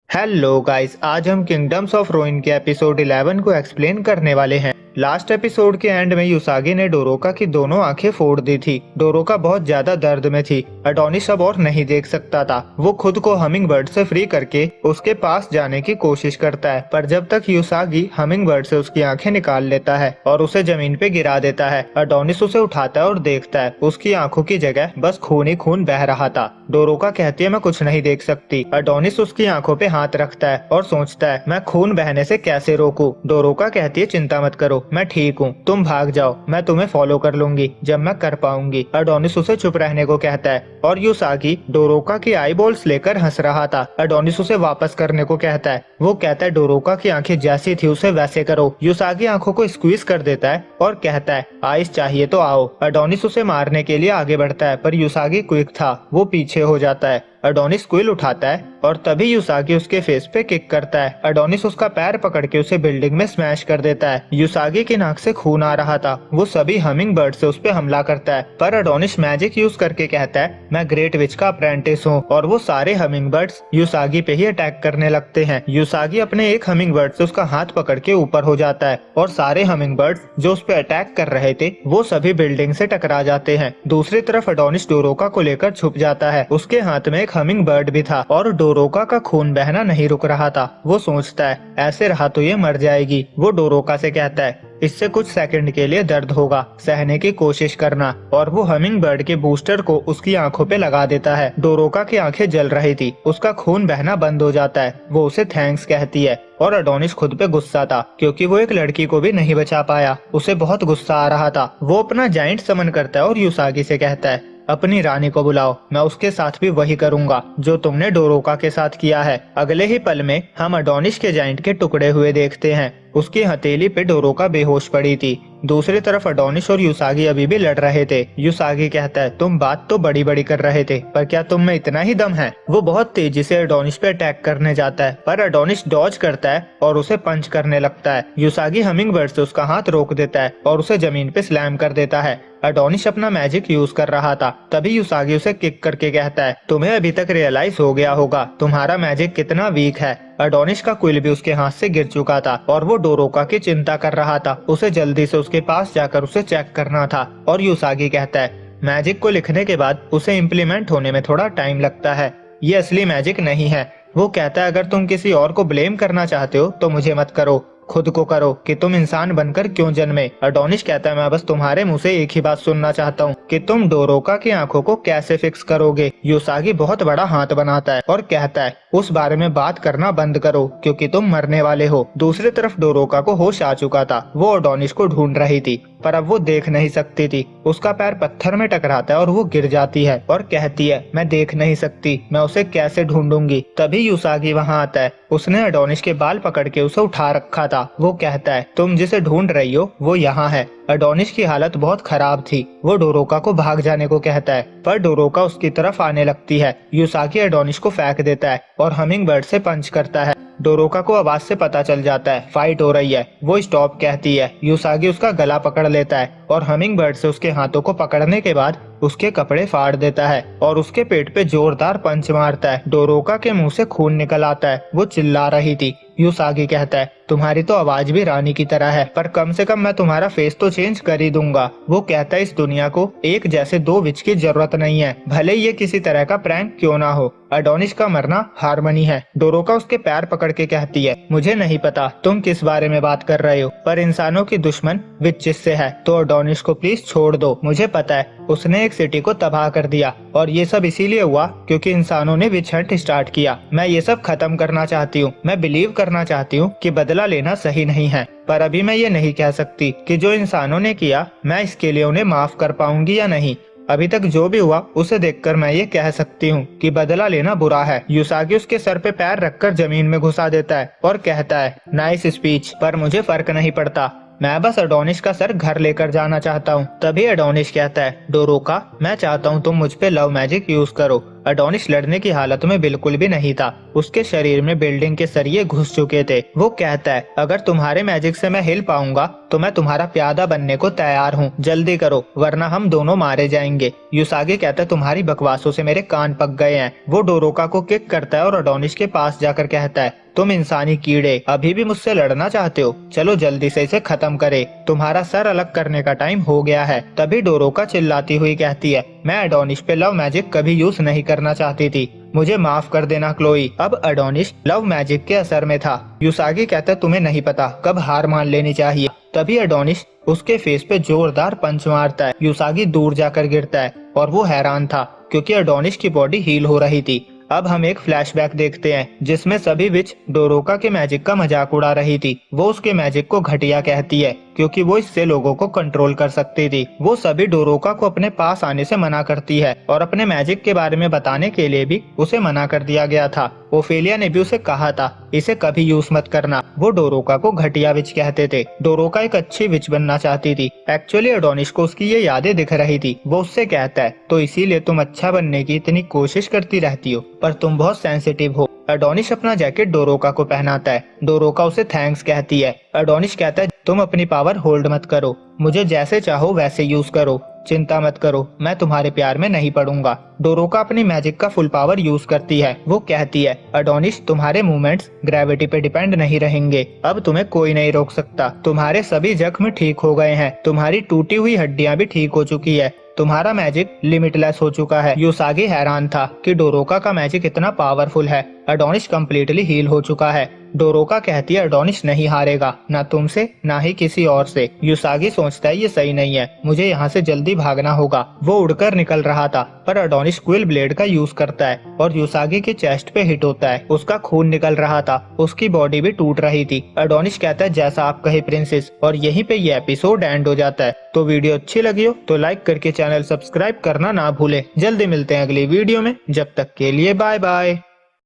Hello guys, आज हम kingdoms of ruin के एपिसोड 11 को एक्सप्लेन करने वाले हैं। लास्ट एपिसोड के एंड में युसागी ने डोरोका की दोनों आंखें फोड़ दी थी। डोरोका बहुत ज्यादा दर्द में थी। अडोनिस अब और नहीं देख सकता था। वो खुद को हमिंग बर्ड से फ्री करके उसके पास जाने की कोशिश करता है, पर जब तक युसागी हमिंग बर्ड से उसकी आंखें निकाल लेता है और उसे जमीन पे गिरा देता है, अडोनिस उसे उठाता है और देखता है उसकी आंखों की जगह बस खून ही खून बह रहा था। डोरोका कहती है मैं कुछ नहीं देख सकती। अडोनिस उसकी आंखों पे हाथ रखता है और सोचता है मैं खून बहने से कैसे रोकूं। डोरोका कहती है चिंता मत करो, मैं ठीक हूँ, तुम भाग जाओ, मैं तुम्हें फॉलो कर लूंगी जब मैं कर पाऊंगी। अडोनिस उसे चुप रहने को कहता है और युसागी डोरोका की आई बॉल्स लेकर हंस रहा था। अडोनिस उसे वापस करने को कहता है। वो कहता है डोरोका की आंखें जैसी थी उसे वैसे करो। युसागी आंखों को स्क्वीज कर देता है और कहता है आइस चाहिए तो आओ। अडोनिस उसे मारने के लिए आगे बढ़ता है, पर युसागी क्विक था, वो पीछे हो जाता है। अडोनिस क्विल उठाता है और तभी युसागी उसके फेस पे किक करता है। अडोनिस उसका पैर पकड़ के उसे बिल्डिंग में स्मैश कर देता है। युसागी की नाक से खून आ रहा था। वो सभी हमिंग बर्ड से उस पे हमला करता है, पर अडोनिस मैजिक यूज करके कहता है मैं ग्रेट विच का अप्रेंटिस हूँ, और वो सारे हमिंग बर्ड्स युसागी पे ही अटैक करने लगते हैं। युसागी अपने एक हमिंग बर्ड से उसका हाथ पकड़ के ऊपर हो जाता है और सारे हमिंग बर्ड्स जो उस पे अटैक कर रहे थे वो सभी बिल्डिंग से टकरा जाते हैं। दूसरी तरफ अडोनिस डोरोका को लेकर छुप जाता है। उसके हाथ में एक हमिंग बर्ड भी था और डोरोका का खून बहना नहीं रुक रहा था। वो सोचता है ऐसे रहा तो ये मर जाएगी। वो डोरोका से कहता है इससे कुछ सेकंड के लिए दर्द होगा, सहने की कोशिश करना, और वो हमिंग बर्ड के बूस्टर को उसकी आंखों पे लगा देता है। डोरोका की आंखें जल रही थी, उसका खून बहना बंद हो जाता है। वो उसे थैंक्स कहती है और अडोनिस खुद पे गुस्सा था क्योंकि वो एक लड़की को भी नहीं बचा पाया। उसे बहुत गुस्सा आ रहा था। वो अपना जाइंट समन करता है और युसागी से कहता है अपनी रानी को बुलाओ, मैं उसके साथ भी वही करूंगा जो तुमने डोरोका के साथ किया है। अगले ही पल में हम अडोनिस के जाइंट के टुकड़े हुए देखते हैं। उसकी हथेली पे डोरोका बेहोश पड़ी थी। दूसरी तरफ अडोनिस और युसागी अभी भी लड़ रहे थे। युसागी कहता है तुम बात तो बड़ी बड़ी कर रहे थे, पर क्या तुम में इतना ही दम है? वो बहुत तेजी से अडोनिस पे अटैक करने जाता है, पर अडोनिस डॉज करता है और उसे पंच करने लगता है। युसागी हमिंग बर्ड से उसका हाथ रोक देता है और उसे जमीन पे स्लैम कर देता है। अडोनिस अपना मैजिक यूज कर रहा था, तभी युसागी उसे किक करके कहता है तुम्हें अभी तक रियलाइज हो गया होगा तुम्हारा मैजिक कितना वीक है। अडोनिस का क्विल भी उसके हाथ से गिर चुका था और वो डोरोका की चिंता कर रहा था। उसे जल्दी से उसके पास जाकर उसे चेक करना था। और युसागी कहता है मैजिक को लिखने के बाद उसे इम्प्लीमेंट होने में थोड़ा टाइम लगता है, ये असली मैजिक नहीं है। वो कहता है अगर तुम किसी और को ब्लेम करना चाहते हो तो मुझे मत करो, खुद को करो कि तुम इंसान बनकर क्यों जन्मे। अडोनिस कहता है मैं बस तुम्हारे मुंह से एक ही बात सुनना चाहता हूँ कि तुम डोरोका की आंखों को कैसे फिक्स करोगे। युसागी बहुत बड़ा हाथ बनाता है और कहता है उस बारे में बात करना बंद करो क्योंकि तुम मरने वाले हो। दूसरी तरफ डोरोका को होश आ चुका था। वो अडोनिस को ढूंढ रही थी, पर अब वो देख नहीं सकती थी। उसका पैर पत्थर में टकराता है और वो गिर जाती है और कहती है मैं देख नहीं सकती, मैं उसे कैसे ढूंढूंगी। तभी युसागी वहाँ आता है। उसने अडोनिस के बाल पकड़ के उसे उठा रखा था। वो कहता है तुम जिसे ढूंढ रही हो वो यहाँ है। अडोनिस की हालत बहुत खराब थी। वो डोरोका को भाग जाने को कहता है, पर डोरोका उसकी तरफ आने लगती है। युसागी अडोनिस को फेंक देता है और हमिंग बर्ड से पंच करता है। डोरोका को आवाज से पता चल जाता है फाइट हो रही है। वो स्टॉप कहती है। युसागी उसका गला पकड़ लेता है और हमिंग बर्ड से उसके हाथों को पकड़ने के बाद उसके कपड़े फाड़ देता है और उसके पेट पे जोरदार पंच मारता है। डोरोका के मुंह से खून निकल आता है। वो चिल्ला रही थी। युसागी कहता है तुम्हारी तो आवाज भी रानी की तरह है, पर कम से कम मैं तुम्हारा फेस तो चेंज कर ही दूंगा। वो कहता है इस दुनिया को एक जैसे दो विच की जरूरत नहीं है, भले ये किसी तरह का प्रैंक क्यों ना हो। अडोनिस का मरना हारमनी है। डोरोका उसके पैर पकड़ के कहती है मुझे नहीं पता तुम किस बारे में बात कर रहे हो, पर इंसानों की दुश्मन विचेस से है, तो अडोनिस को प्लीज छोड़ दो। मुझे पता है उसने एक सिटी को तबाह कर दिया और ये सब इसीलिए हुआ क्योंकि इंसानों ने विच हंट स्टार्ट किया। मैं ये सब खत्म करना चाहती हूँ। मैं बिलीव करना चाहती हूँ कि बदला लेना सही नहीं है, पर अभी मैं ये नहीं कह सकती कि जो इंसानों ने किया मैं इसके लिए उन्हें माफ कर पाऊंगी या नहीं। अभी तक जो भी हुआ उसे देखकर मैं ये कह सकती हूँ कि बदला लेना बुरा है। युसागी उसके सर पे पैर रखकर जमीन में घुसा देता है और कहता है नाइस स्पीच, पर मुझे फर्क नहीं पड़ता, मैं बस अडोनिस का सर घर लेकर जाना चाहता हूँ। तभी अडोनिस कहता है डोरोका मैं चाहता हूँ तुम मुझ पे लव मैजिक यूज करो। एडोनिस लड़ने की हालत में बिल्कुल भी नहीं था। उसके शरीर में बिल्डिंग के सरिये घुस चुके थे। वो कहता है, अगर तुम्हारे मैजिक से मैं हिल पाऊंगा तो मैं तुम्हारा प्यादा बनने को तैयार हूँ, जल्दी करो वरना हम दोनों मारे जाएंगे। युसागी कहता है, तुम्हारी बकवासों से मेरे कान पक गए हैं। वो डोरोका को किक करता है और एडोनिस के पास जाकर कहता है, तुम इंसानी कीड़े अभी भी मुझसे लड़ना चाहते हो? चलो जल्दी से इसे खत्म करे, तुम्हारा सर अलग करने का टाइम हो गया है। तभी डोरोका चिल्लाती हुई कहती है, मैं एडोनिस पे लव मैजिक कभी यूज नहीं करना चाहती थी, मुझे माफ कर देना क्लोई। अब एडोनिस लव मैजिक के असर में था। युसागी कहता है, तुम्हें नहीं पता कब हार मान लेनी चाहिए। तभी एडोनिस उसके फेस पे जोरदार पंच मारता है। युसागी दूर जाकर गिरता है और वो हैरान था क्योंकि एडोनिस की बॉडी हील हो रही थी। अब हम एक फ्लैशबैक देखते हैं जिसमें सभी विच डोरोका के मैजिक का मजाक उड़ा रही थी। वो उसके मैजिक को घटिया कहती है क्योंकि वो इससे लोगों को कंट्रोल कर सकती थी। वो सभी डोरोका को अपने पास आने से मना करती है और अपने मैजिक के बारे में बताने के लिए भी उसे मना कर दिया गया था। ओफेलिया ने भी उसे कहा था इसे कभी यूज मत करना। वो डोरोका को घटिया विच कहते थे। डोरोका एक अच्छी विच बनना चाहती थी। एक्चुअली एडोनिस को उसकी ये यादें दिख रही थी। वो उससे कहता है, तो इसीलिए तुम अच्छा बनने की इतनी कोशिश करती रहती हो, पर तुम बहुत सेंसिटिव हो। एडोनिस अपना जैकेट डोरोका को पहनाता है। डोरोका उसे थैंक्स कहती है। एडोनिस कहता है, तुम अपनी पावर होल्ड मत करो, मुझे जैसे चाहो वैसे यूज करो, चिंता मत करो, मैं तुम्हारे प्यार में नहीं पड़ूंगा। डोरोका अपनी मैजिक का फुल पावर यूज करती है। वो कहती है, एडोनिस तुम्हारे मूवमेंट्स ग्रेविटी पे डिपेंड नहीं रहेंगे, अब तुम्हें कोई नहीं रोक सकता। तुम्हारे सभी जख्म ठीक हो गए हैं, तुम्हारी टूटी हुई हड्डियां भी ठीक हो चुकी है, तुम्हारा मैजिक लिमिटलेस हो चुका है। युसागी हैरान था कि डोरोका का मैजिक इतना पावरफुल है। एडोनिस कम्प्लीटली हील हो चुका है। डोरोका कहती है, एडोनिस नहीं हारेगा, ना तुमसे ना ही किसी और से। युसागी सोचता है ये सही नहीं है, मुझे यहाँ से जल्दी भागना होगा। वो उड़कर निकल रहा था पर एडोनिस क्विल ब्लेड का यूज करता है और युसागी की चेस्ट पे हिट होता है। उसका खून निकल रहा था, उसकी बॉडी भी टूट रही थी। एडोनिस कहता है, जैसा आप कहे प्रिंसेस, और यहीं पे ये एपिसोड एंड हो जाता है। तो वीडियो अच्छी लगी हो तो लाइक करके चैनल सब्सक्राइब करना ना भूले। जल्दी मिलते हैं अगली वीडियो में, जब तक के लिए बाय बाय।